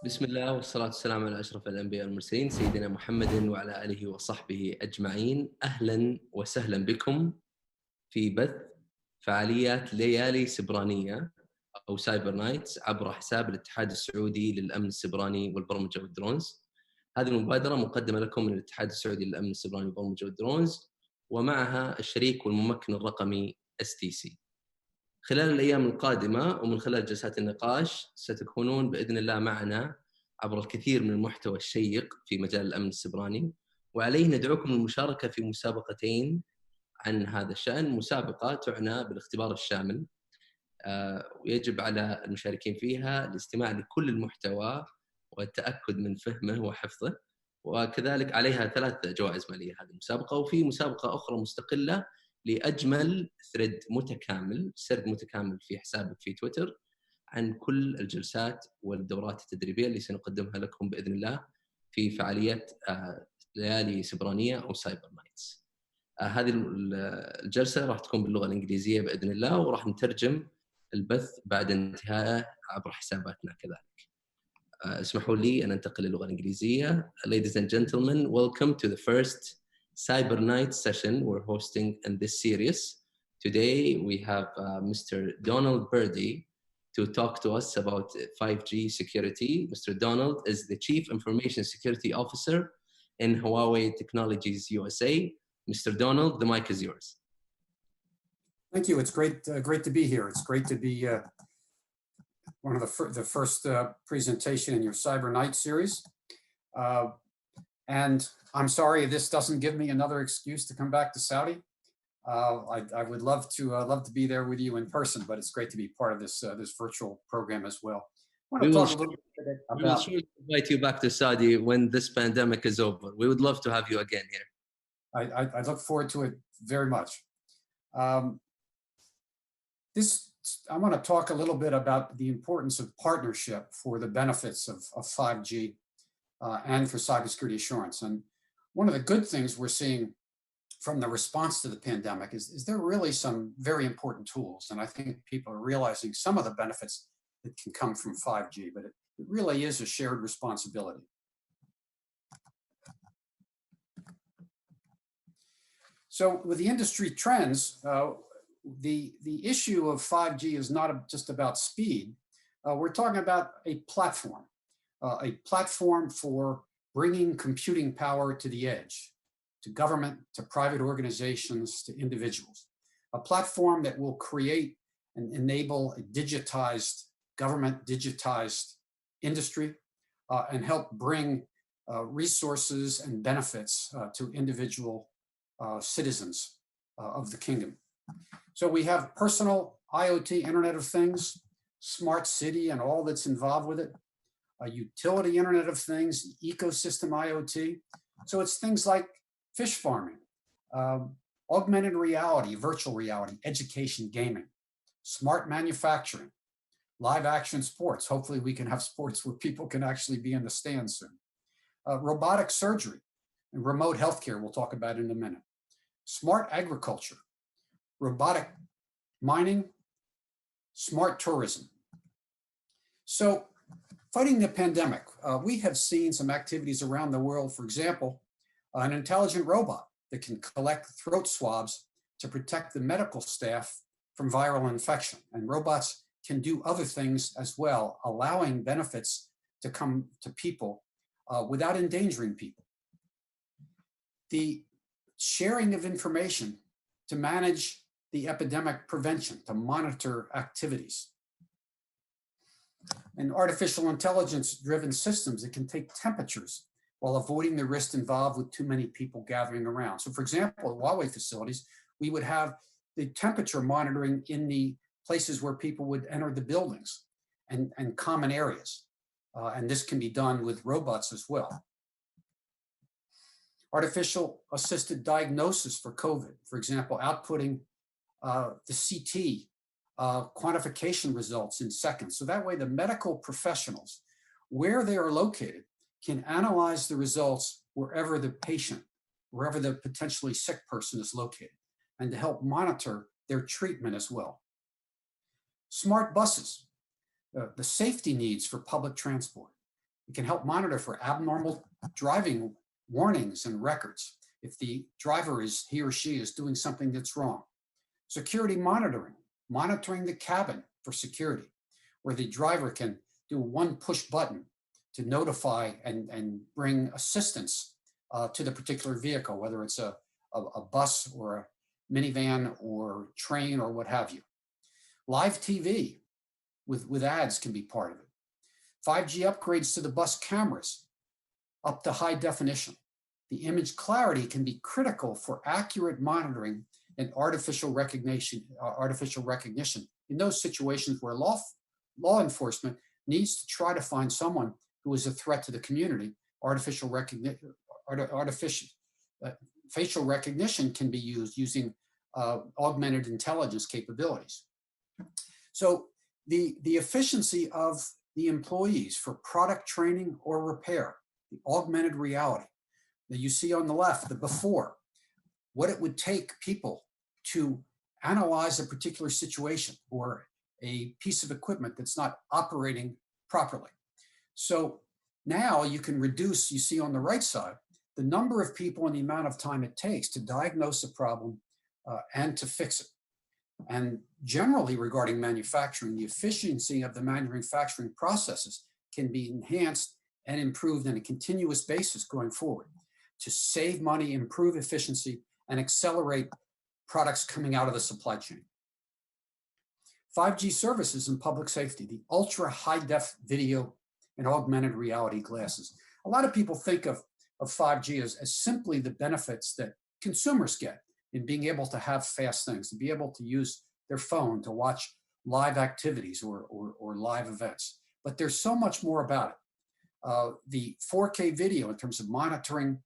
بسم الله والصلاة والسلام على أشرف الأنبياء والمرسلين سيدنا محمد وعلى آله وصحبه أجمعين. أهلا وسهلا بكم في بث فعاليات ليالي سبرانية أو سايبر نايتس عبر حساب الاتحاد السعودي للأمن السبراني والبرمجة والدرونز. هذه المبادرة مقدمة لكم من الاتحاد السعودي للأمن السبراني والبرمجة والدرونز ومعها الشريك والممكن الرقمي STC. خلال الأيام القادمة ومن خلال جلسات النقاش ستكونون بإذن الله معنا عبر الكثير من المحتوى الشيق في مجال الأمن السبراني، وعليه ندعوكم للمشاركة في مسابقتين عن هذا الشأن. مسابقة تعنى بالاختبار الشامل، ويجب على المشاركين فيها الاستماع لكل المحتوى والتأكد من فهمه وحفظه، وكذلك عليها 3 جوائز مالية هذه المسابقة. وفي مسابقة أخرى مستقلة لأجمل ثريد متكامل، سرد متكامل في حسابك في تويتر عن كل الجلسات والدورات التدريبية اللي سنقدمها لكم بإذن الله في فعاليات ليالي سبرانية أو سايبر نايتس. هذه الجلسة راح تكون باللغة الإنجليزية بإذن الله، وراح نترجم البث بعد انتهائه عبر حساباتنا كذلك. اسمحوا لي أن أنتقل للغة الإنجليزية. Ladies and gentlemen, welcome to the first Cyber Night session we're hosting in this series. Today we have Mr. Donald Purdy to talk to us about 5G security. Mr. Donald is the Chief Information Security Officer in Huawei Technologies USA. Mr. Donald, the mic is yours. Thank you. It's great to be here. It's great to be one of the first presentation in your Cyber Night series. And I'm sorry this doesn't give me another excuse to come back to Saudi. I would love to be there with you in person, but it's great to be part of this virtual program as well. We will invite you back to Saudi when this pandemic is over. We would love to have you again here. I look forward to it very much. I want to talk a little bit about the importance of partnership for the benefits of 5G and for cybersecurity assurance. And one of the good things we're seeing from the response to the pandemic is there are really some very important tools. And I think people are realizing some of the benefits that can come from 5G, but it really is a shared responsibility. So with the industry trends, the issue of 5G is not just about speed. We're talking about a platform for bringing computing power to the edge, to government, to private organizations, to individuals. A platform that will create and enable a digitized government, digitized industry, and help bring resources and benefits to individual citizens of the kingdom. So we have personal IoT, Internet of Things, smart city and all that's involved with it, a utility Internet of Things, ecosystem IoT. So it's things like fish farming, augmented reality, virtual reality, education, gaming, smart manufacturing, live action sports. Hopefully we can have sports where people can actually be in the stands soon. Robotic surgery and remote healthcare, we'll talk about in a minute. Smart agriculture, robotic mining, smart tourism. So fighting the pandemic, we have seen some activities around the world. For example, an intelligent robot that can collect throat swabs to protect the medical staff from viral infection. And robots can do other things as well, allowing benefits to come to people without endangering people. The sharing of information to manage the epidemic prevention, to monitor activities. And artificial intelligence-driven systems that can take temperatures while avoiding the risk involved with too many people gathering around. So for example, at Huawei facilities, we would have the temperature monitoring in the places where people would enter the buildings and common areas. And this can be done with robots as well. Artificial assisted diagnosis for COVID, for example, outputting the CT quantification results in seconds. So that way the medical professionals, where they are located, can analyze the results wherever the patient, wherever the potentially sick person is located, and to help monitor their treatment as well. Smart buses, the safety needs for public transport. It can help monitor for abnormal driving warnings and records if the driver he or she is doing something that's wrong. Security monitoring, monitoring the cabin for security, where the driver can do one push button to notify and bring assistance to the particular vehicle, whether it's a bus or a minivan or train or what have you. Live TV with ads can be part of it. 5G upgrades to the bus cameras up to high definition. The image clarity can be critical for accurate monitoring and artificial recognition in those situations where law enforcement needs to try to find someone who is a threat to the community. Facial recognition can be used using augmented intelligence capabilities. So the efficiency of the employees for product training or repair, the augmented reality that you see on the left, the before, what it would take people to analyze a particular situation or a piece of equipment that's not operating properly. So now you can reduce, you see on the right side, the number of people and the amount of time it takes to diagnose a problem and to fix it. And generally regarding manufacturing, the efficiency of the manufacturing processes can be enhanced and improved on a continuous basis going forward to save money, improve efficiency, and accelerate products coming out of the supply chain. 5G services in public safety, the ultra high def video and augmented reality glasses. A lot of people think of 5G as simply the benefits that consumers get in being able to have fast things, to be able to use their phone to watch live activities or live events. But there's so much more about it. The 4K video in terms of monitoring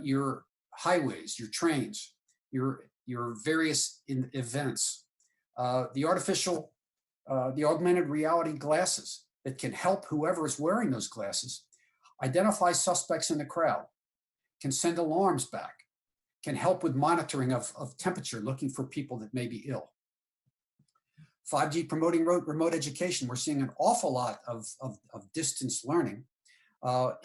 your highways, your trains, your various events, the augmented reality glasses that can help whoever is wearing those glasses identify suspects in the crowd, can send alarms back, can help with monitoring of temperature, looking for people that may be ill. 5G promoting remote education. We're seeing an awful lot of distance learning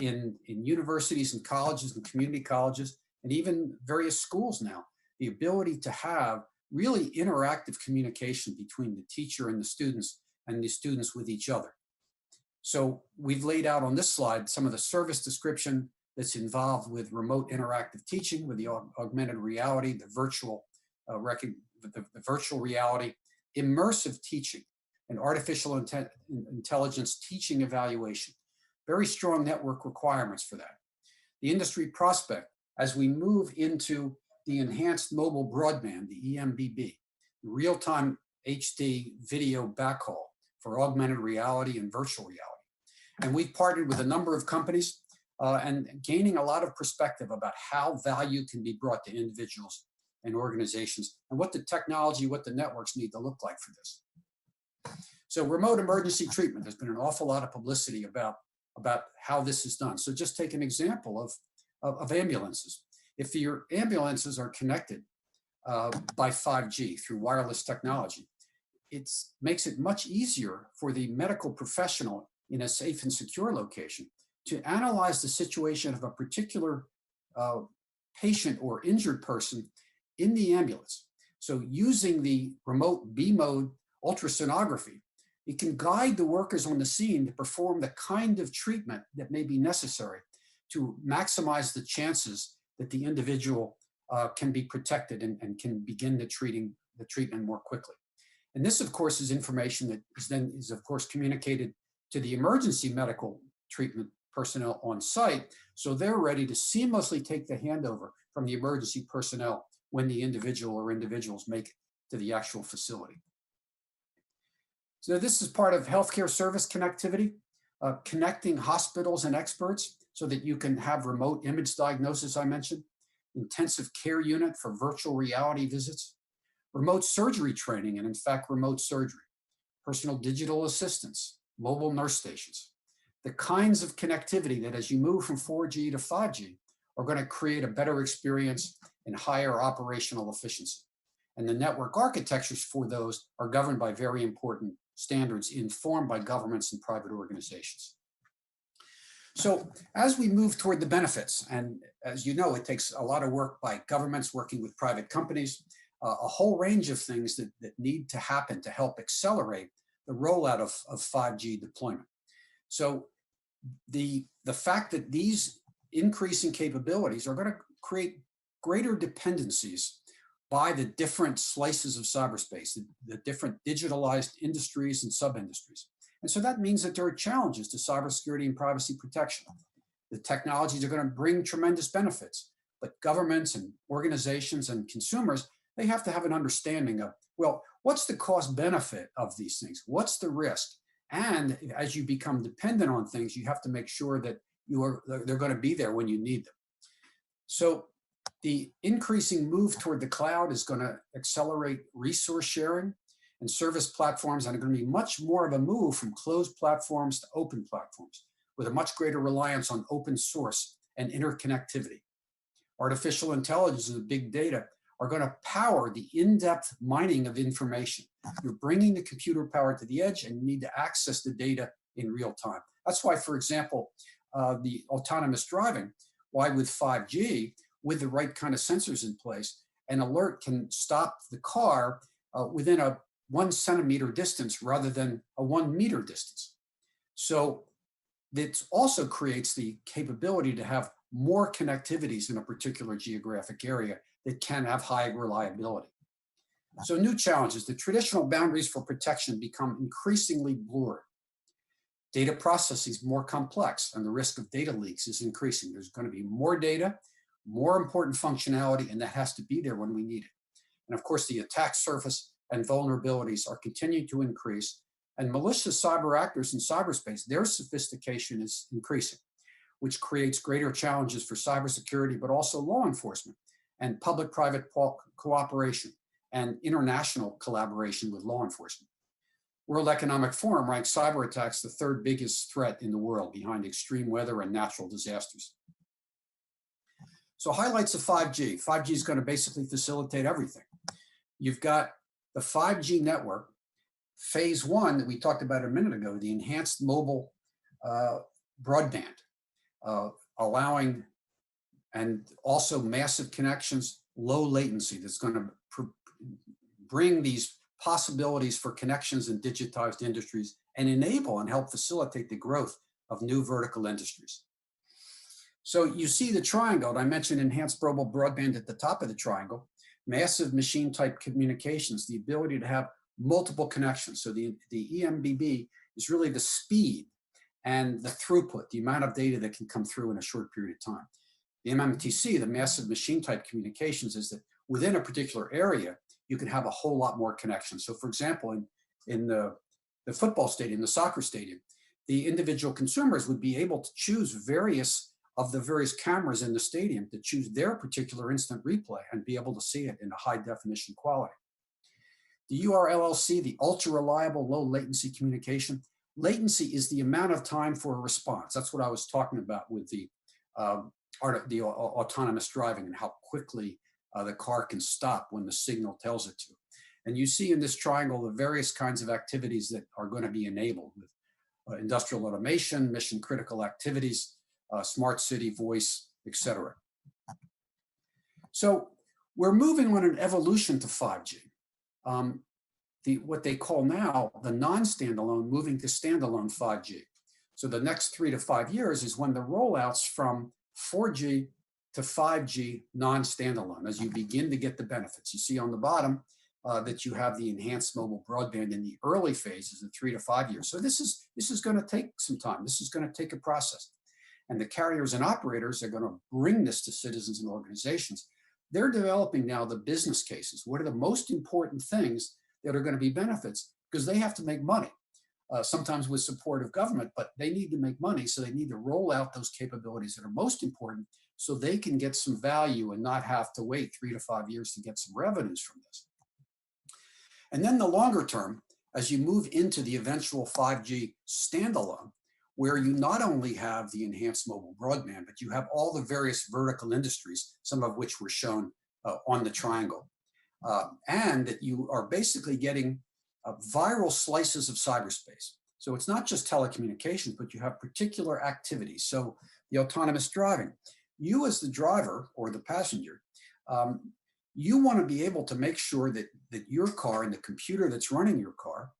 in universities and colleges and community colleges and even various schools now. The ability to have really interactive communication between the teacher and the students with each other. So we've laid out on this slide some of the service description that's involved with remote interactive teaching, with the augmented reality, the virtual reality, immersive teaching, and artificial intelligence teaching evaluation. Very strong network requirements for that. The industry prospect, as we move into the enhanced mobile broadband, the EMBB, real-time HD video backhaul for augmented reality and virtual reality. And we've partnered with a number of companies and gaining a lot of perspective about how value can be brought to individuals and organizations and what the technology, what the networks need to look like for this. So remote emergency treatment, there's been an awful lot of publicity about how this is done. So just take an example of ambulances. If your ambulances are connected by 5G through wireless technology, it makes it much easier for the medical professional in a safe and secure location to analyze the situation of a particular patient or injured person in the ambulance. So using the remote B-mode ultrasonography, it can guide the workers on the scene to perform the kind of treatment that may be necessary to maximize the chances that the individual can be protected and can begin the treatment more quickly. And this, of course, is information that is of course communicated to the emergency medical treatment personnel on site, so they're ready to seamlessly take the handover from the emergency personnel when the individual or individuals make it to the actual facility. So this is part of healthcare service connectivity, connecting hospitals and experts so that you can have remote image diagnosis, I mentioned, intensive care unit for virtual reality visits, remote surgery training, and in fact, remote surgery, personal digital assistants, mobile nurse stations, the kinds of connectivity that as you move from 4G to 5G are going to create a better experience and higher operational efficiency. And the network architectures for those are governed by very important standards informed by governments and private organizations. So as we move toward the benefits, and as you know, it takes a lot of work by governments working with private companies, a whole range of things that need to happen to help accelerate the rollout of 5G deployment. So the fact that these increasing capabilities are going to create greater dependencies by the different slices of cyberspace, the different digitalized industries and sub-industries. And so that means that there are challenges to cybersecurity and privacy protection. The technologies are going to bring tremendous benefits, but governments and organizations and consumers, they have to have an understanding of, well, what's the cost benefit of these things? What's the risk? And as you become dependent on things, you have to make sure that they're going to be there when you need them. So the increasing move toward the cloud is going to accelerate resource sharing and service platforms, and are going to be much more of a move from closed platforms to open platforms with a much greater reliance on open source and interconnectivity. Artificial intelligence and big data are going to power the in-depth mining of information. You're bringing the computer power to the edge and you need to access the data in real time. That's why, for example, the autonomous driving, why with 5G, with the right kind of sensors in place, an alert can stop the car within a 1 centimeter distance rather than a 1 meter distance. So it also creates the capability to have more connectivities in a particular geographic area that can have high reliability. So new challenges, the traditional boundaries for protection become increasingly blurred. Data processing is more complex and the risk of data leaks is increasing. There's going to be more data, more important functionality, and that has to be there when we need it. And of course, the attack surface and vulnerabilities are continuing to increase, and malicious cyber actors in cyberspace, their sophistication is increasing, which creates greater challenges for cybersecurity, but also law enforcement and public-private cooperation and international collaboration with law enforcement. World Economic Forum ranks cyber attacks the third biggest threat in the world behind extreme weather and natural disasters. So highlights of 5G. 5G is going to basically facilitate everything. You've got the 5G network, phase one that we talked about a minute ago, the enhanced mobile broadband, allowing, and also massive connections, low latency that's going to bring these possibilities for connections in digitized industries and enable and help facilitate the growth of new vertical industries. So you see the triangle, I mentioned enhanced mobile broadband at the top of the triangle, massive machine type communications, the ability to have multiple connections. So the EMBB is really the speed and the throughput, the amount of data that can come through in a short period of time. The MMTC, the massive machine type communications, is that within a particular area, you can have a whole lot more connections. So for example, in the football stadium, the soccer stadium, the individual consumers would be able to choose various cameras in the stadium to choose their particular instant replay and be able to see it in a high definition quality. The URLLC, the ultra reliable low latency communication. Latency is the amount of time for a response. That's what I was talking about with the autonomous driving and how quickly the car can stop when the signal tells it to. And you see in this triangle the various kinds of activities that are going to be enabled with industrial automation, mission critical activities, smart city voice, etc. So we're moving on an evolution to 5G. What they call now the non-standalone, moving to standalone 5G. So the next 3 to 5 years is when the rollouts from 4G to 5G non-standalone, as you begin to get the benefits. You see on the bottom that you have the enhanced mobile broadband in the early phases of 3 to 5 years. So this is going to take some time. This is going to take a process. And the carriers and operators are going to bring this to citizens and organizations. They're developing now the business cases. What are the most important things that are going to be benefits? Because they have to make money, sometimes with support of government, but they need to make money, so they need to roll out those capabilities that are most important so they can get some value and not have to wait 3 to 5 years to get some revenues from this. And then the longer term, as you move into the eventual 5G standalone, where you not only have the enhanced mobile broadband, but you have all the various vertical industries, some of which were shown on the triangle. And that you are basically getting viral slices of cyberspace. So it's not just telecommunications, but you have particular activities. So the autonomous driving, you as the driver or the passenger, you want to be able to make sure that your car and the computer that's running your car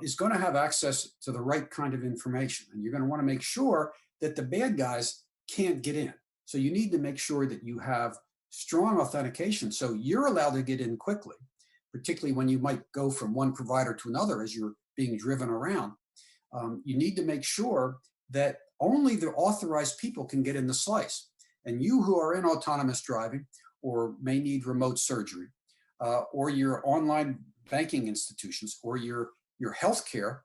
is going to have access to the right kind of information. And you're going to want to make sure that the bad guys can't get in. So you need to make sure that you have strong authentication so you're allowed to get in quickly, particularly when you might go from one provider to another as you're being driven around. You need to make sure that only the authorized people can get in the slice. And you who are in autonomous driving or may need remote surgery, or your online banking institutions, or your healthcare,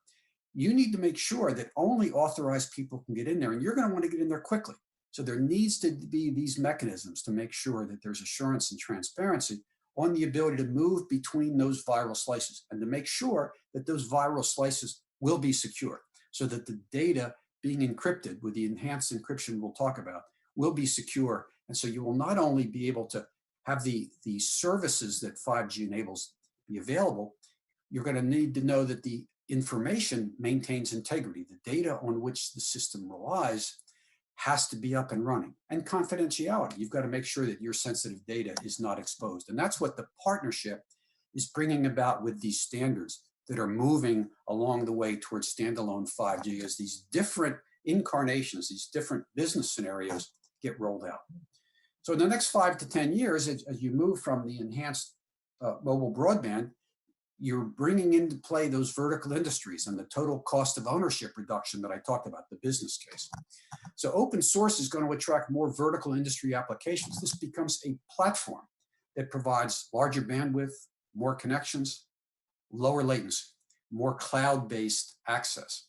you need to make sure that only authorized people can get in there, and you're going to want to get in there quickly. So there needs to be these mechanisms to make sure that there's assurance and transparency on the ability to move between those viral slices and to make sure that those viral slices will be secure so that the data being encrypted with the enhanced encryption we'll talk about will be secure. And so you will not only be able to have the services that 5G enables be available, you're going to need to know that the information maintains integrity. The data on which the system relies has to be up and running. And confidentiality, you've got to make sure that your sensitive data is not exposed. And that's what the partnership is bringing about with these standards that are moving along the way towards standalone 5G as these different incarnations, these different business scenarios get rolled out. So in the next 5 to 10 years, as you move from the enhanced mobile broadband, you're bringing into play those vertical industries and the total cost of ownership reduction that I talked about, the business case. So open source is going to attract more vertical industry applications. This becomes a platform that provides larger bandwidth, more connections, lower latency, more cloud-based access.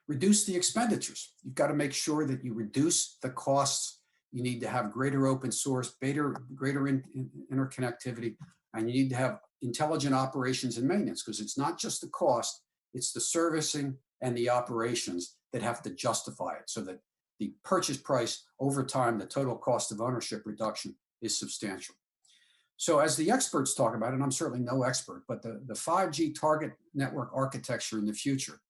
Reduce the expenditures. You've got to make sure that you reduce the costs. You need to have greater open source, greater interconnectivity, and you need to have intelligent operations and maintenance, because it's not just the cost, it's the servicing and the operations that have to justify it so that the purchase price over time, the total cost of ownership reduction is substantial. So as the experts talk about, and I'm certainly no expert, but the 5G target network architecture in the future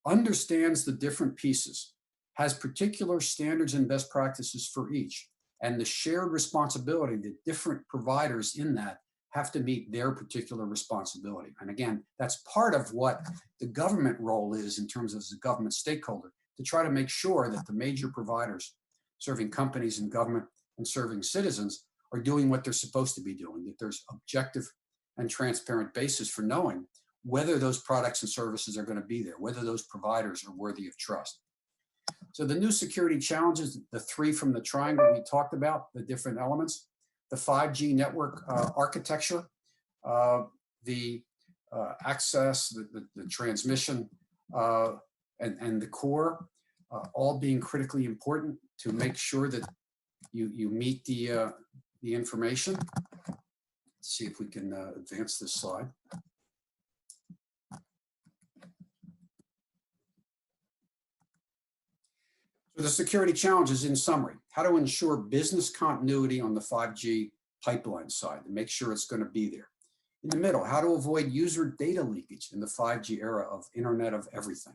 understands the different pieces, has particular standards and best practices for each, and the shared responsibility that different providers in that have to meet their particular responsibility. And again, that's part of what the government role is in terms of the government stakeholder, to try to make sure that the major providers serving companies and government and serving citizens are doing what they're supposed to be doing, that there's objective and transparent basis for knowing whether those products and services are going to be there, whether those providers are worthy of trust. So the new security challenges, the three from the triangle we talked about, the different elements, the 5G network architecture, the access, the transmission, and the core, all being critically important to make sure that you meet the information. Let's see if we can advance this slide. So the security challenges in summary: how to ensure business continuity on the 5G pipeline side to make sure it's going to be there. In the middle, how to avoid user data leakage in the 5G era of Internet of Everything.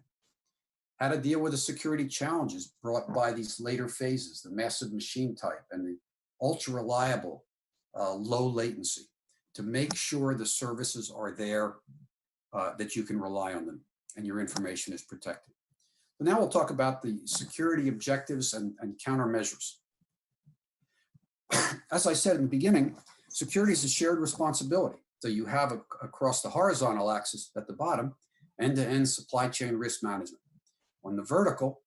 How to deal with the security challenges brought by these later phases, the massive machine type and the ultra reliable low latency, to make sure the services are there, that you can rely on them and your information is protected. But now we'll talk about the security objectives and countermeasures. As I said in the beginning, security is a shared responsibility. So you have across the horizontal axis at the bottom, end-to-end supply chain risk management. On the vertical,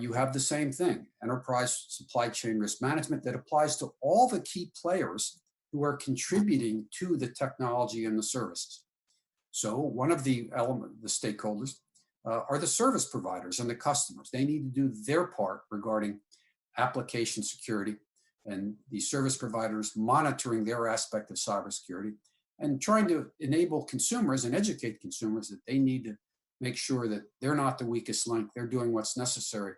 you have the same thing, enterprise supply chain risk management that applies to all the key players who are contributing to the technology and the services. So one of the stakeholders are the service providers and the customers. They need to do their part regarding application security, and the service providers monitoring their aspect of cybersecurity and trying to enable consumers and educate consumers that they need to make sure that they're not the weakest link. They're doing what's necessary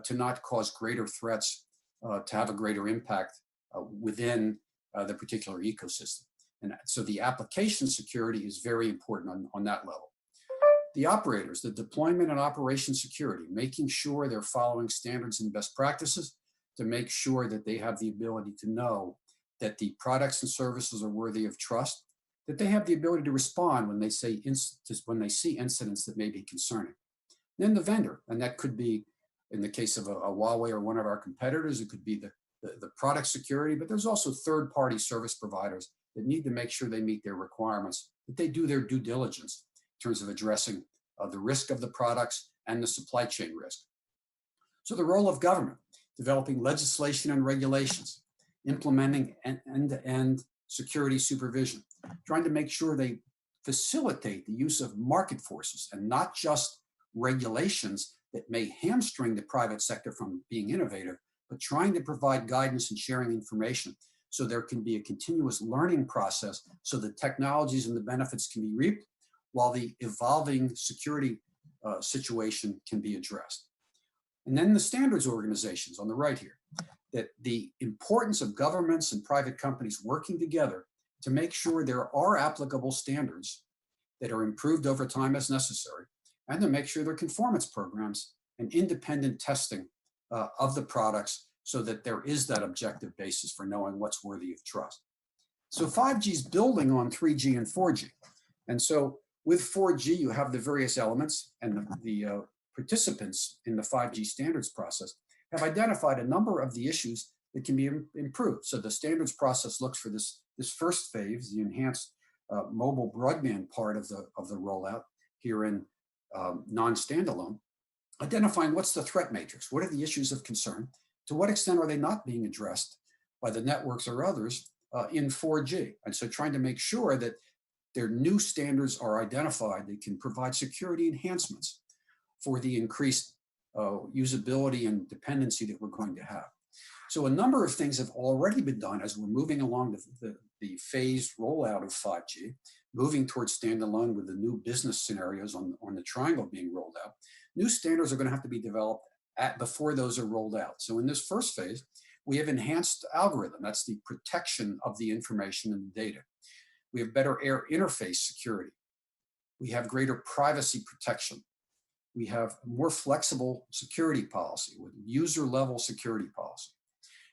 to not cause greater threats, to have a greater impact within the particular ecosystem. And so the application security is very important on that level. The operators, the deployment and operation security, making sure they're following standards and best practices to make sure that they have the ability to know that the products and services are worthy of trust, that they have the ability to respond when they see incidents that may be concerning. Then the vendor, and that could be, in the case of a Huawei or one of our competitors, it could be the product security, but there's also third-party service providers that need to make sure they meet their requirements, that they do their due diligence in terms of addressing the risk of the products and the supply chain risk. So the role of government, developing legislation and regulations, implementing end-to-end security supervision, trying to make sure they facilitate the use of market forces and not just regulations that may hamstring the private sector from being innovative, but trying to provide guidance and sharing information so there can be a continuous learning process so the technologies and the benefits can be reaped while the evolving security situation can be addressed. And then the standards organizations on the right here, that the importance of governments and private companies working together to make sure there are applicable standards that are improved over time as necessary, and to make sure there are conformance programs and independent testing of the products so that there is that objective basis for knowing what's worthy of trust. So 5G is building on 3G and 4G. And so with 4G, you have the various elements, and the participants in the 5G standards process have identified a number of the issues that can be improved. So the standards process looks for this first phase, the enhanced mobile broadband part of the rollout here in non-standalone, identifying what's the threat matrix, what are the issues of concern, to what extent are they not being addressed by the networks or others in 4G. And so trying to make sure that their new standards are identified that can provide security enhancements for the increased usability and dependency that we're going to have. So a number of things have already been done as we're moving along the phased rollout of 5G, moving towards standalone with the new business scenarios on the triangle being rolled out. New standards are going to have to be developed before those are rolled out. So in this first phase, we have enhanced algorithm. That's the protection of the information and the data. We have better air interface security. We have greater privacy protection. We have more flexible security policy with user-level security policy.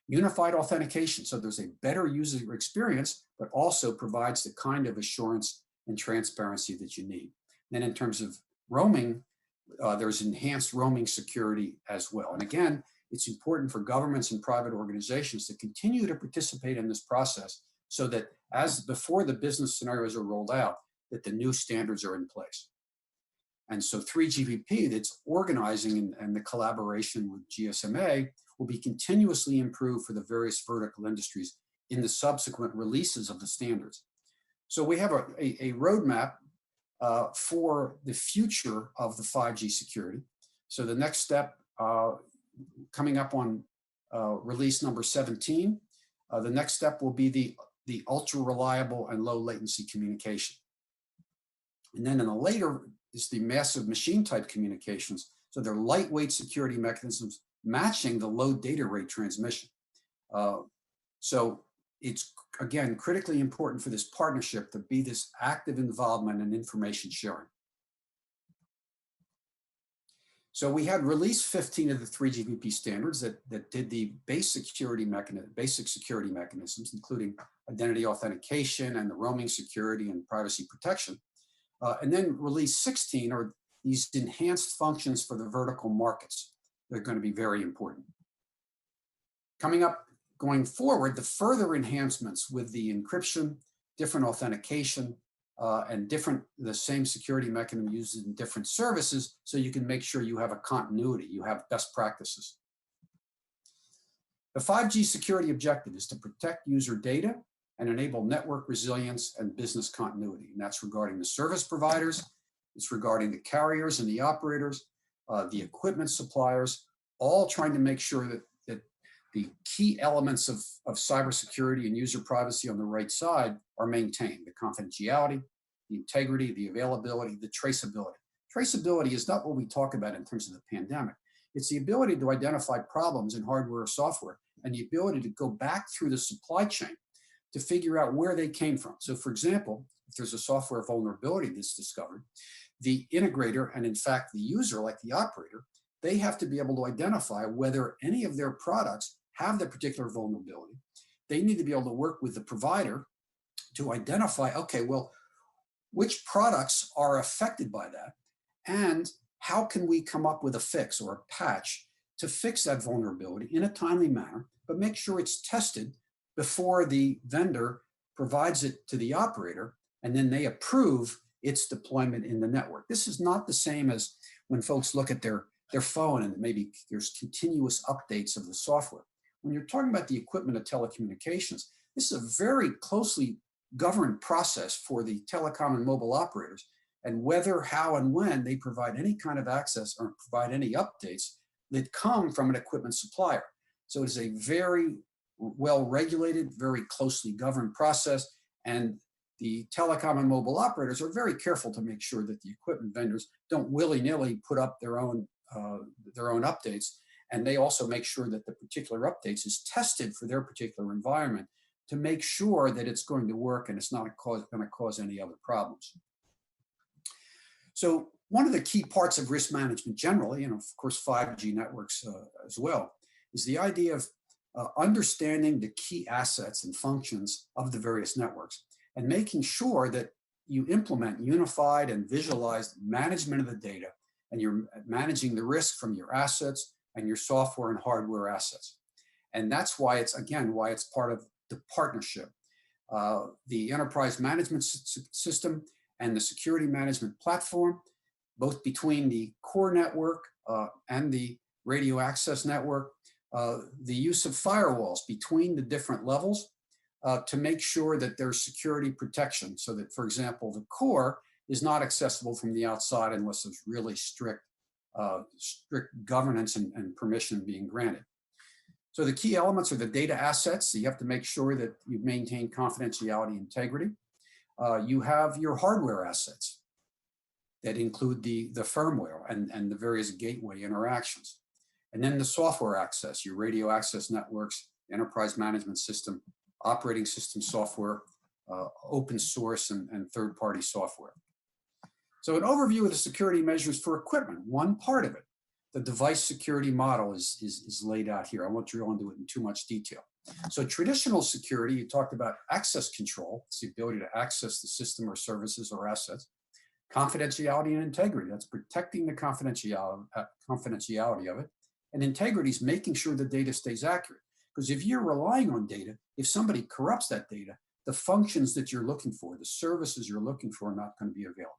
Unified authentication, so there's a better user experience, but also provides the kind of assurance and transparency that you need. Then in terms of roaming, there's enhanced roaming security as well. And again, it's important for governments and private organizations to continue to participate in this process so that as before the business scenarios are rolled out, that the new standards are in place. And so 3GPP that's organizing and the collaboration with GSMA will be continuously improved for the various vertical industries in the subsequent releases of the standards. So we have a roadmap for the future of the 5G security. So the next step coming up on release number 17, the next step will be the ultra reliable and low latency communication. And then in the later is the massive machine type communications. So they're lightweight security mechanisms matching the low data rate transmission. So it's, again, critically important for this partnership to be this active involvement in information sharing. So we had release 15 of the 3GPP standards that did the basic security mechanisms, including identity authentication and the roaming security and privacy protection. And then release 16 are these enhanced functions for the vertical markets. They're going to be very important. Coming up, going forward, the further enhancements with the encryption, different authentication, and the same security mechanism used in different services, so you can make sure you have a continuity, you have best practices. The 5G security objective is to protect user data and enable network resilience and business continuity. And that's regarding the service providers, it's regarding the carriers and the operators, the equipment suppliers, all trying to make sure that the key elements of cybersecurity and user privacy on the right side are maintained. The confidentiality, the integrity, the availability, the traceability. Traceability is not what we talk about in terms of the pandemic. It's the ability to identify problems in hardware or software and the ability to go back through the supply chain to figure out where they came from. So for example, if there's a software vulnerability that's discovered, the integrator and in fact the user, like the operator, they have to be able to identify whether any of their products have that particular vulnerability. They need to be able to work with the provider to identify, okay, well, which products are affected by that, and how can we come up with a fix or a patch to fix that vulnerability in a timely manner, but make sure it's tested before the vendor provides it to the operator, and then they approve its deployment in the network. This is not the same as when folks look at their phone and maybe there's continuous updates of the software. When you're talking about the equipment of telecommunications, this is a very closely governed process for the telecom and mobile operators, and whether, how, and when they provide any kind of access or provide any updates that come from an equipment supplier. So it is a very well-regulated, very closely governed process, and the telecom and mobile operators are very careful to make sure that the equipment vendors don't willy-nilly put up their own updates, and they also make sure that the particular updates is tested for their particular environment to make sure that it's going to work and it's not going to cause any other problems. So one of the key parts of risk management generally, and of course 5G networks as well, is the idea of understanding the key assets and functions of the various networks and making sure that you implement unified and visualized management of the data, and you're managing the risk from your assets and your software and hardware assets. And that's why it's, again, why it's part of the partnership. The enterprise management system and the security management platform, both between the core network and the radio access network, the use of firewalls between the different levels to make sure that there's security protection, so that, for example, the core is not accessible from the outside unless there's really strict governance and permission being granted. So the key elements are the data assets. So you have to make sure that you maintain confidentiality and integrity. You have your hardware assets that include the firmware and the various gateway interactions. And then the software access, your radio access networks, enterprise management system, operating system software, open source and third-party software. So an overview of the security measures for equipment, one part of it. The device security model is laid out here. I won't drill into it in too much detail. So traditional security, you talked about access control. It's the ability to access the system or services or assets. Confidentiality and integrity, that's protecting the confidentiality of it. And integrity is making sure the data stays accurate. Because if you're relying on data, if somebody corrupts that data, the functions that you're looking for, the services you're looking for are not going to be available.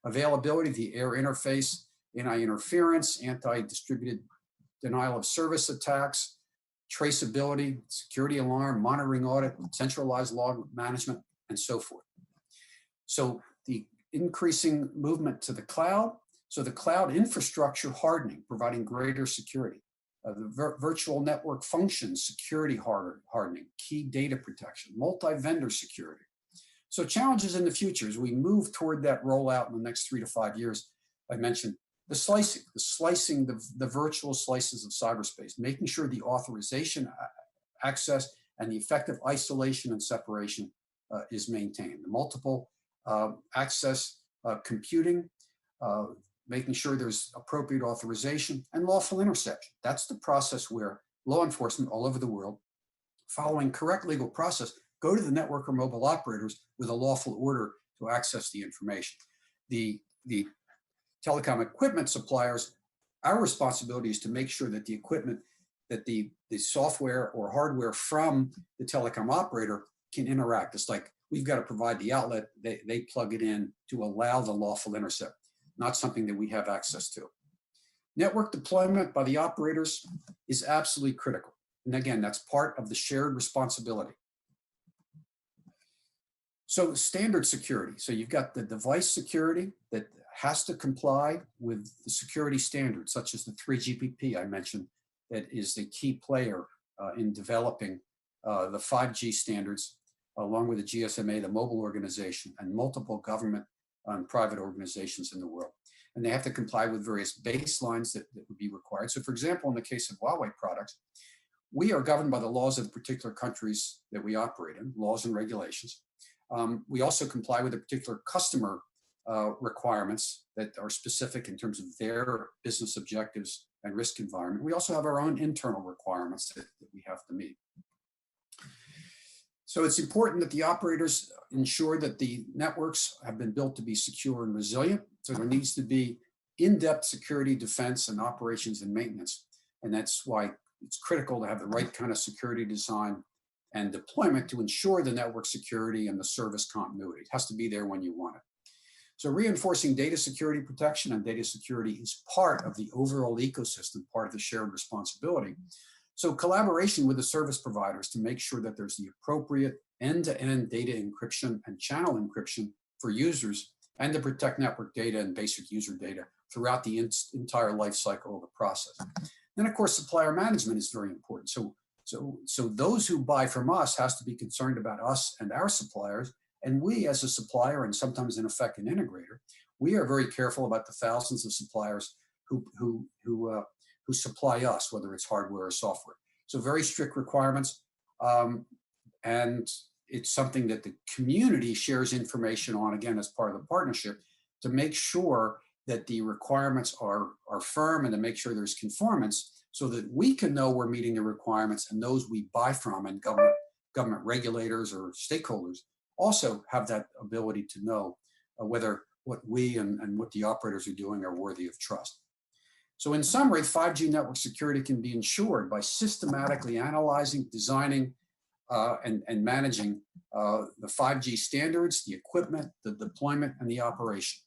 Availability, the air interface, anti-interference, anti-distributed denial of service attacks, traceability, security alarm, monitoring audit, centralized log management, and so forth. So the increasing movement to the cloud. So the cloud infrastructure hardening, providing greater security. The virtual network functions, security hardening, key data protection, multi-vendor security. So challenges in the future as we move toward that rollout in the next 3 to 5 years. I mentioned the slicing the virtual slices of cyberspace, making sure the authorization access and the effective isolation and separation is maintained. The multiple access computing, making sure there's appropriate authorization and lawful interception. That's the process where law enforcement all over the world, following correct legal process, go to the network or mobile operators with a lawful order to access the information. The telecom equipment suppliers, our responsibility is to make sure that the equipment, that the software or hardware from the telecom operator can interact. It's like we've got to provide the outlet, they plug it in to allow the lawful intercept, not something that we have access to. Network deployment by the operators is absolutely critical. And again, that's part of the shared responsibility. So standard security. So you've got the device security that has to comply with the security standards, such as the 3GPP I mentioned, that is the key player in developing the 5G standards, along with the GSMA, the mobile organization, and multiple government and private organizations in the world. And they have to comply with various baselines that would be required. So for example, in the case of Huawei products, we are governed by the laws of the particular countries that we operate in, laws and regulations. We also comply with the particular customer requirements that are specific in terms of their business objectives and risk environment. We also have our own internal requirements that we have to meet. So it's important that the operators ensure that the networks have been built to be secure and resilient. So there needs to be in-depth security, defense, and operations and maintenance. And that's why it's critical to have the right kind of security design and deployment to ensure the network security and the service continuity. It has to be there when you want it. So reinforcing data security protection and data security is part of the overall ecosystem, part of the shared responsibility. So collaboration with the service providers to make sure that there's the appropriate end-to-end data encryption and channel encryption for users, and to protect network data and basic user data throughout the entire life cycle of the process. Then of course, supplier management is very important. So those who buy from us has to be concerned about us and our suppliers. And we as a supplier, and sometimes in effect an integrator, we are very careful about the thousands of suppliers who supply us, whether it's hardware or software. So very strict requirements. And it's something that the community shares information on, again, as part of the partnership, to make sure that the requirements are firm and to make sure there's conformance so that we can know we're meeting the requirements, and those we buy from and government regulators or stakeholders also have that ability to know whether what we and what the operators are doing are worthy of trust. So in summary, 5G network security can be ensured by systematically analyzing, designing, and managing the 5G standards, the equipment, the deployment, and the operation.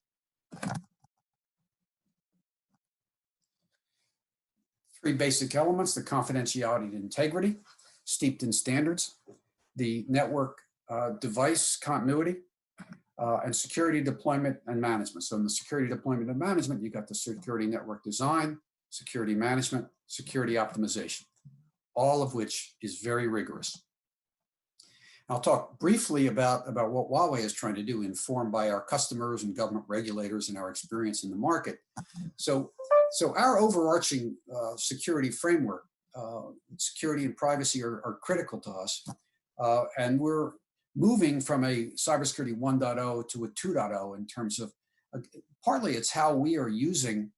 Three basic elements: the confidentiality and integrity, steeped in standards, the network device continuity, and security deployment and management. So in the security deployment and management, you got the security network design, security management, security optimization, all of which is very rigorous. I'll talk briefly about what Huawei is trying to do, informed by our customers and government regulators and our experience in the market. So our overarching security framework, security and privacy are critical to us. And we're moving from a cybersecurity 1.0 to a 2.0 in terms of, partly it's how we are using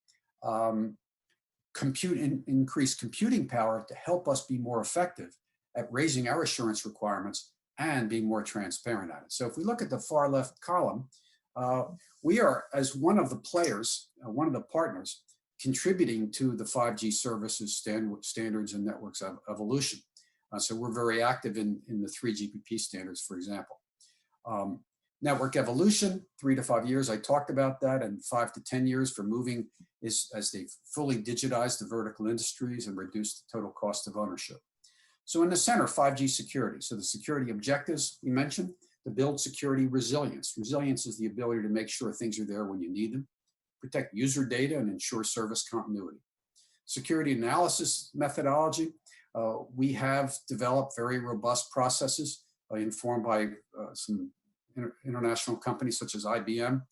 increased computing power to help us be more effective at raising our assurance requirements and being more transparent at it. So if we look at the far left column, we are, as one of the players, one of the partners, contributing to the 5G services standards and networks evolution. So we're very active in the 3GPP standards, for example. Network evolution, 3 to 5 years, I talked about that, and 5 to 10 years for moving as they fully digitize the vertical industries and reduce the total cost of ownership. So in the center, 5G security. So the security objectives we mentioned, to build security resilience. Resilience is the ability to make sure things are there when you need them, protect user data, and ensure service continuity. Security analysis methodology. We have developed very robust processes informed by some international companies such as IBM,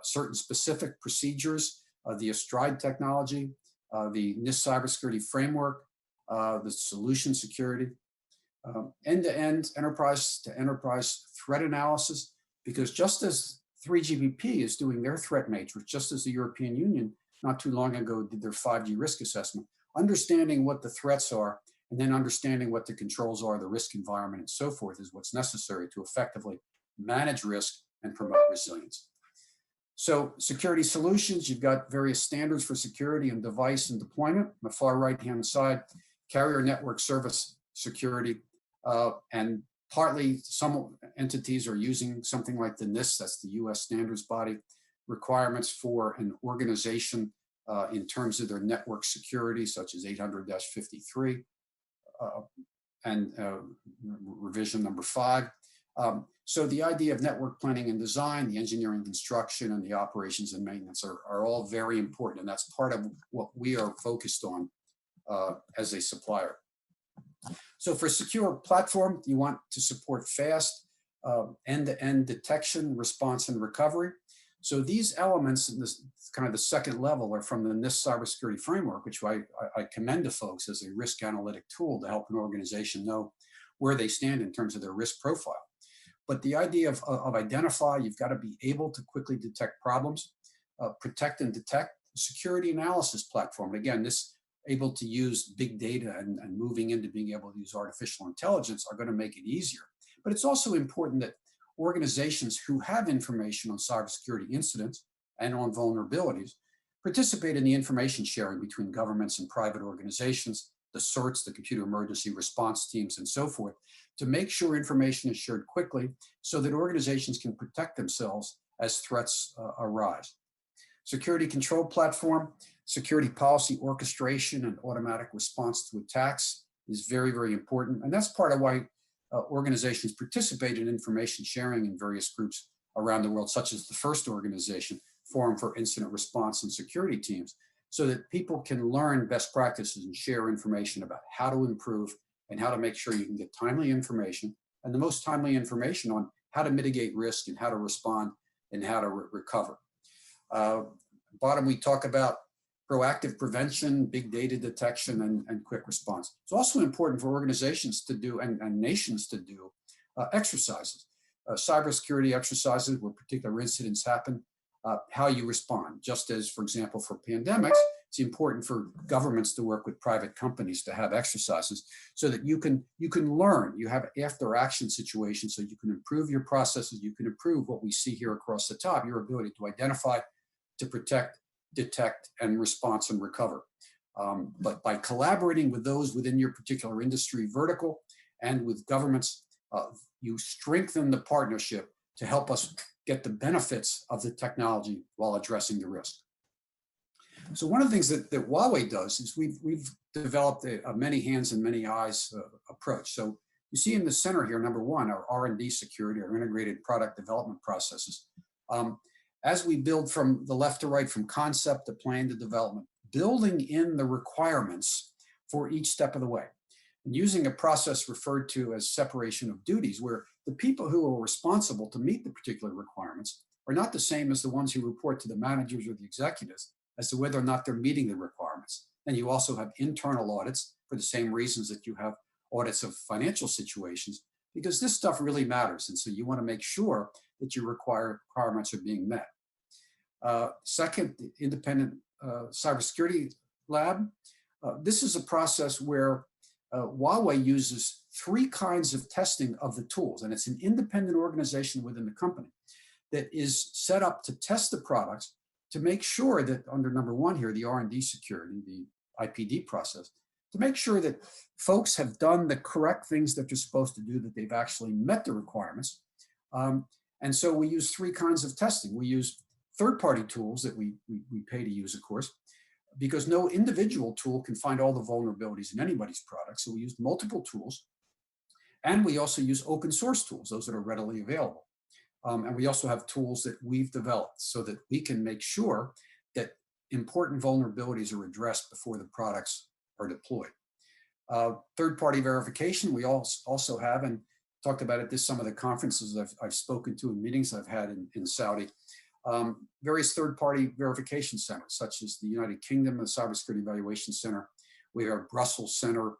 certain specific procedures, the Astride technology, the NIST cybersecurity framework, the solution security, end-to-end enterprise-to-enterprise threat analysis, because just as 3GPP is doing their threat matrix, just as the European Union not too long ago did their 5G risk assessment, understanding what the threats are and then understanding what the controls are, the risk environment, and so forth is what's necessary to effectively manage risk and promote resilience. So security solutions, you've got various standards for security and device and deployment. On the far right-hand side, carrier network service security, and partly some entities are using something like the NIST, that's the US standards body, requirements for an organization in terms of their network security, such as 800-53 and revision number 5. So the idea of network planning and design, the engineering construction, and the operations and maintenance are all very important, and that's part of what we are focused on as a supplier. So for secure platform, you want to support fast end-to-end detection, response, and recovery. So these elements in this kind of the second level are from the NIST cybersecurity framework, which I commend to folks as a risk analytic tool to help an organization know where they stand in terms of their risk profile. But the idea of identify, you've got to be able to quickly detect problems, protect and detect. Security analysis platform. And again, this able to use big data and moving into being able to use artificial intelligence are going to make it easier. But it's also important that organizations who have information on cybersecurity incidents and on vulnerabilities participate in the information sharing between governments and private organizations, the CERTs, the computer emergency response teams, and so forth, to make sure information is shared quickly so that organizations can protect themselves as threats arise. Security control platform, security policy orchestration and automatic response to attacks is very, very important. And that's part of why organizations participate in information sharing in various groups around the world, such as the FIRST organization, Forum for Incident Response and Security Teams, so that people can learn best practices and share information about how to improve and how to make sure you can get timely information, and the most timely information on how to mitigate risk and how to respond and how to recover. Bottom, we talk about proactive prevention, big data detection, and quick response. It's also important for organizations to do and nations to do exercises, cybersecurity exercises where particular incidents happen, how you respond. Just as, for example, for pandemics, it's important for governments to work with private companies to have exercises so that you can learn. You have after action situations so you can improve your processes. You can improve what we see here across the top, your ability to identify, to protect, detect, and response and recover. But by collaborating with those within your particular industry vertical and with governments, you strengthen the partnership to help us get the benefits of the technology while addressing the risk. So one of the things that Huawei does is we've developed a many hands and many eyes approach. So you see in the center here, number one, our R&D security, our integrated product development processes. As we build from the left to right, from concept to plan to development, building in the requirements for each step of the way. And using a process referred to as separation of duties, where the people who are responsible to meet the particular requirements are not the same as the ones who report to the managers or the executives as to whether or not they're meeting the requirements. And you also have internal audits for the same reasons that you have audits of financial situations, because this stuff really matters. And so you want to make sure that your requirements are being met. Second, the independent cybersecurity lab. This is a process where Huawei uses 3 kinds of testing of the tools, and it's an independent organization within the company that is set up to test the products to make sure that under number one here, the R&D security, the IPD process, to make sure that folks have done the correct things that they're supposed to do, that they've actually met the requirements. And so we use 3 kinds of testing. We use third-party tools that we pay to use, of course, because no individual tool can find all the vulnerabilities in anybody's product. So we use multiple tools. And we also use open source tools, those that are readily available. And we also have tools that we've developed so that we can make sure that important vulnerabilities are addressed before the products are deployed. Third-party verification, we also have, and talked about it at some of the conferences I've spoken to and meetings I've had in Saudi, various third-party verification centers, such as the United Kingdom, the Cybersecurity Evaluation Center. We have our Brussels Center,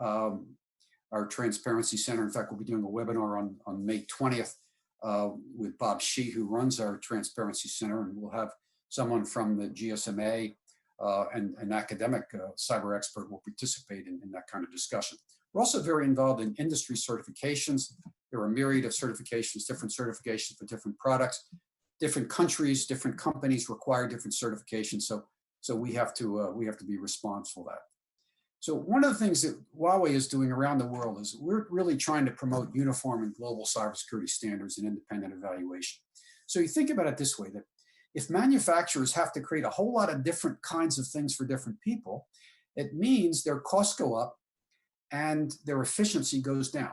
our Transparency Center. In fact, we'll be doing a webinar on May 20th with Bob Shee, who runs our Transparency Center, and we'll have someone from the GSMA and an academic cyber expert will participate in that kind of discussion. We're also very involved in industry certifications. There are a myriad of certifications, different certifications for different products. Different countries, different companies require different certifications, so we have to be responsible for that. So one of the things that Huawei is doing around the world is we're really trying to promote uniform and global cybersecurity standards and independent evaluation. So you think about it this way, that if manufacturers have to create a whole lot of different kinds of things for different people, it means their costs go up and their efficiency goes down.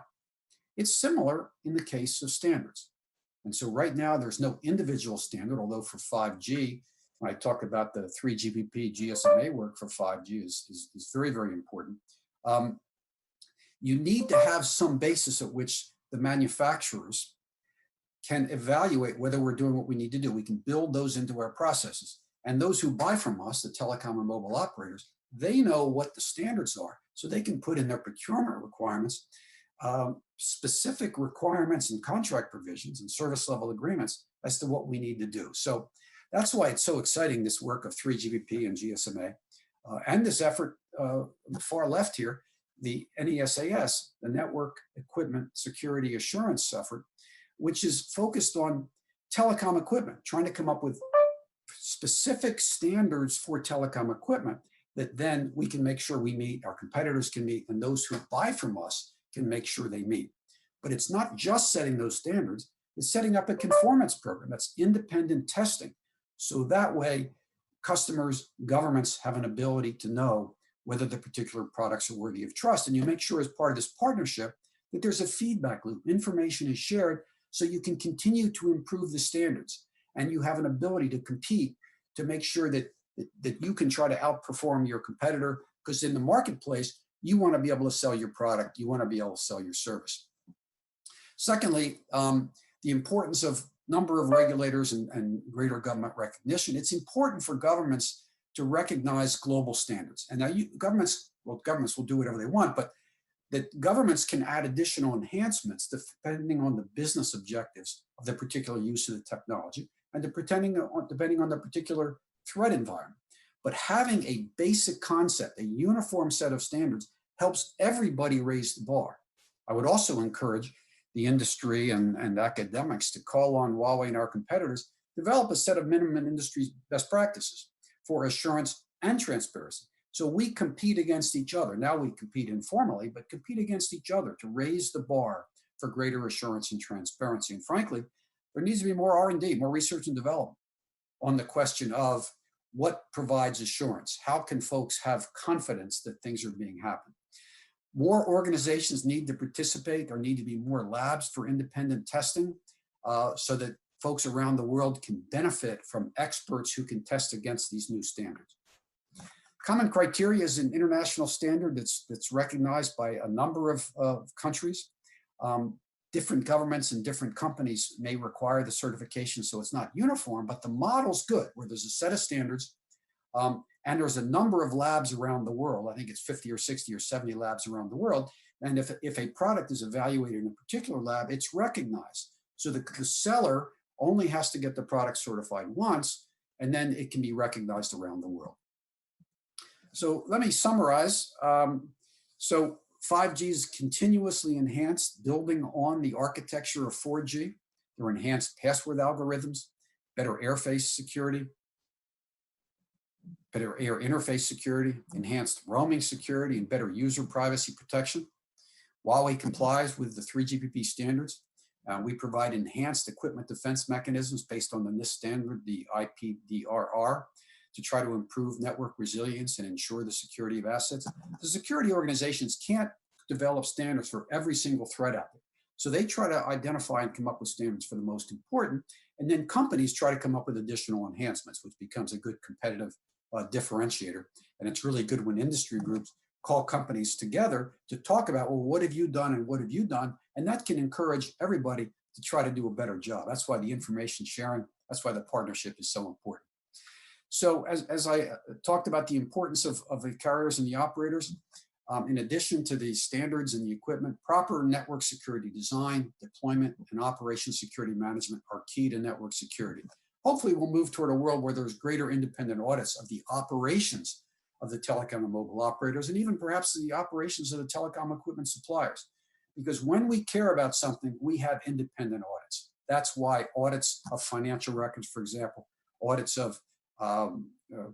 It's similar in the case of standards. And so right now, there's no individual standard, although for 5G, when I talk about the 3GPP GSMA work for 5G is very, very important. You need to have some basis at which the manufacturers can evaluate whether we're doing what we need to do. We can build those into our processes. And those who buy from us, the telecom or mobile operators, they know what the standards are, so they can put in their procurement requirements specific requirements and contract provisions and service level agreements as to what we need to do. So that's why it's so exciting, this work of 3GPP and GSMA, and this effort on the far left here, the NESAS, the Network Equipment Security Assurance effort, which is focused on telecom equipment, trying to come up with specific standards for telecom equipment that then we can make sure we meet, our competitors can meet, and those who buy from us can make sure they meet. But it's not just setting those standards, it's setting up a conformance program that's independent testing. So that way, customers, governments have an ability to know whether the particular products are worthy of trust. And you make sure as part of this partnership that there's a feedback loop. Information is shared so you can continue to improve the standards. And you have an ability to compete to make sure that you can try to outperform your competitor, because in the marketplace, you want to be able to sell your product. You want to be able to sell your service. Secondly, the importance of number of regulators and greater government recognition. It's important for governments to recognize global standards. And now governments will do whatever they want, but that governments can add additional enhancements depending on the business objectives of the particular use of the technology and depending on the particular threat environment. But having a basic concept, a uniform set of standards, helps everybody raise the bar. I would also encourage the industry and academics to call on Huawei and our competitors, develop a set of minimum industry best practices for assurance and transparency. So we compete against each other. Now we compete informally, but compete against each other to raise the bar for greater assurance and transparency. And frankly, there needs to be more R&D, more research and development on the question of what provides assurance. How can folks have confidence that things are being happened? More organizations need to participate. There need to be more labs for independent testing so that folks around the world can benefit from experts who can test against these new standards. Common criteria is an international standard that's recognized by a number of countries. Different governments and different companies may require the certification, so it's not uniform, but the model's good, where there's a set of standards, and there's a number of labs around the world. I think it's 50 or 60 or 70 labs around the world. And if a product is evaluated in a particular lab, it's recognized. So the seller only has to get the product certified once, and then it can be recognized around the world. So let me summarize. So 5G is continuously enhanced, building on the architecture of 4G. There are enhanced password algorithms, better interface security, better air interface security, enhanced roaming security, and better user privacy protection. Huawei complies with the 3GPP standards. We provide enhanced equipment defense mechanisms based on the NIST standard, the IPDRR, to try to improve network resilience and ensure the security of assets. The security organizations can't develop standards for every single threat out there. So they try to identify and come up with standards for the most important, and then companies try to come up with additional enhancements, which becomes a good competitive differentiator. And it's really good when industry groups call companies together to talk about, well, what have you done and what have you done? And that can encourage everybody to try to do a better job. That's why the information sharing, that's why the partnership is so important. So as I talked about the importance of the carriers and the operators, in addition to the standards and the equipment, proper network security design, deployment, and operation security management are key to network security. Hopefully we'll move toward a world where there's greater independent audits of the operations of the telecom and mobile operators, and even perhaps the operations of the telecom equipment suppliers. Because when we care about something, we have independent audits. That's why audits of financial records, for example, audits of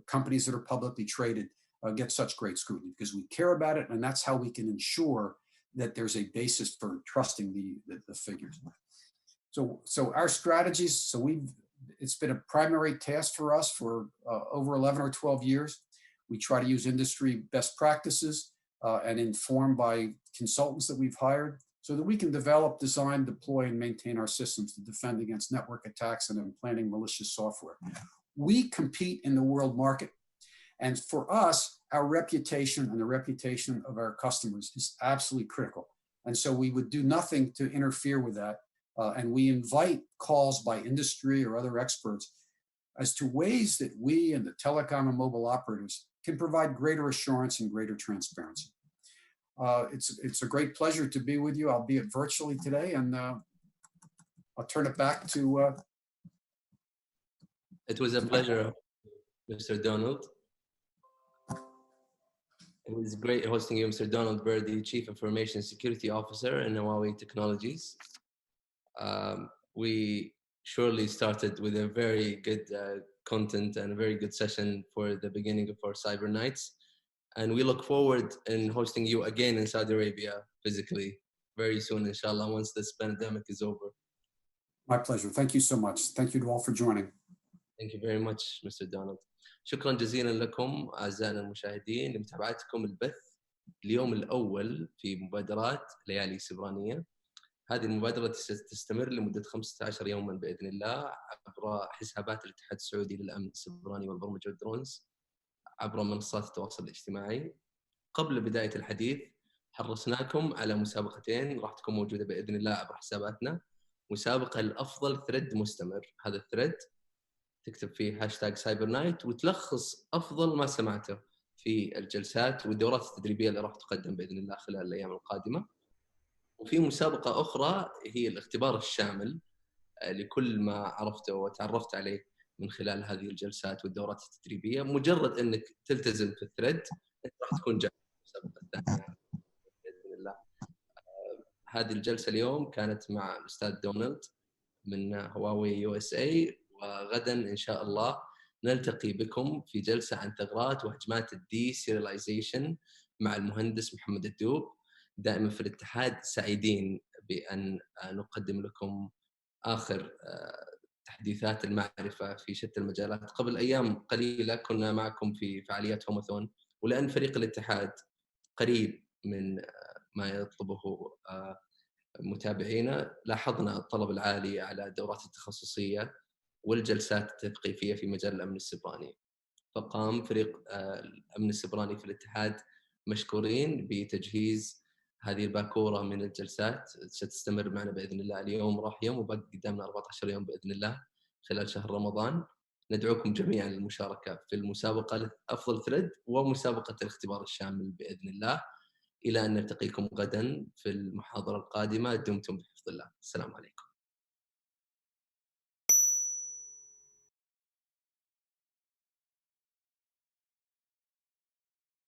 companies that are publicly traded get such great scrutiny, because we care about it, and that's how we can ensure that there's a basis for trusting the figures. So our strategies, it's been a primary task for us for over 11 or 12 years. We try to use industry best practices and informed by consultants that we've hired so that we can develop, design, deploy, and maintain our systems to defend against network attacks and implanting malicious software. We compete in the world market. And for us, our reputation and the reputation of our customers is absolutely critical. And so we would do nothing to interfere with that. And we invite calls by industry or other experts as to ways that we and the telecom and mobile operators can provide greater assurance and greater transparency. It's a great pleasure to be with you, albeit virtually today, and I'll turn it back to. It was a pleasure, Mr. Donald. It was great hosting you, Mr. Donald Purdy, Chief Information Security Officer in Huawei Technologies. We surely started with a very good content and a very good session for the beginning of our Cyber Nights. And we look forward in hosting you again in Saudi Arabia physically very soon, inshallah, once this pandemic is over. My pleasure. Thank you so much. Thank you to all for joining. Thank you very much, Mr. Donald. شكرا جزيلا لكم أعزائنا المشاهدين لمتابعتكم البث اليوم الأول في مبادرات ليالي سبرانية. هذه المبادرة ستستمر لمدة 15 يوما بإذن الله عبر حسابات الاتحاد السعودي للأمن السبراني والبرمجة والدرونز عبر منصات التواصل الاجتماعي. قبل بداية الحديث حرصناكم على مسابقتين راح تكون موجودة بإذن الله عبر حساباتنا. مسابقة الأفضل ثريد مستمر، هذا الثريد تكتب فيه هاشتاج سايبر نايت وتلخص أفضل ما سمعته في الجلسات والدورات التدريبية اللي راح تقدم بإذن الله خلال الأيام القادمة. وفي مسابقة أخرى هي الاختبار الشامل لكل ما عرفته وتعرفت عليه من خلال هذه الجلسات والدورات التدريبية. مجرد أنك تلتزم في الثريد أنت راح تكون جاهز للمسابقة الثانية بإذن الله. هذه الجلسة اليوم كانت مع الأستاذ دونالد من هواوي USA، وغدا إن شاء الله نلتقي بكم في جلسة عن ثغرات وهجمات الدي سيريلايزيشن مع المهندس محمد الدوب. دائما في الاتحاد سعيدين بأن نقدم لكم آخر تحديثات المعرفة في شتى المجالات. قبل أيام قليلة كنا معكم في فعاليات هوماثون، ولأن فريق الاتحاد قريب من ما يطلبه متابعينا لاحظنا الطلب العالي على الدورات التخصصية والجلسات التثقيفية في مجال الأمن السبراني. فقام فريق الأمن السبراني في الاتحاد مشكورين بتجهيز هذه الباكورة من الجلسات ستستمر معنا بإذن الله. اليوم راح يوم وبقى قدامنا 14 يوم بإذن الله خلال شهر رمضان. ندعوكم جميعا للمشاركة في المسابقة أفضل ثريد ومسابقة الاختبار الشامل بإذن الله. إلى أن نلتقيكم غدا في المحاضرة القادمة. دمتم بحفظ الله. السلام عليكم.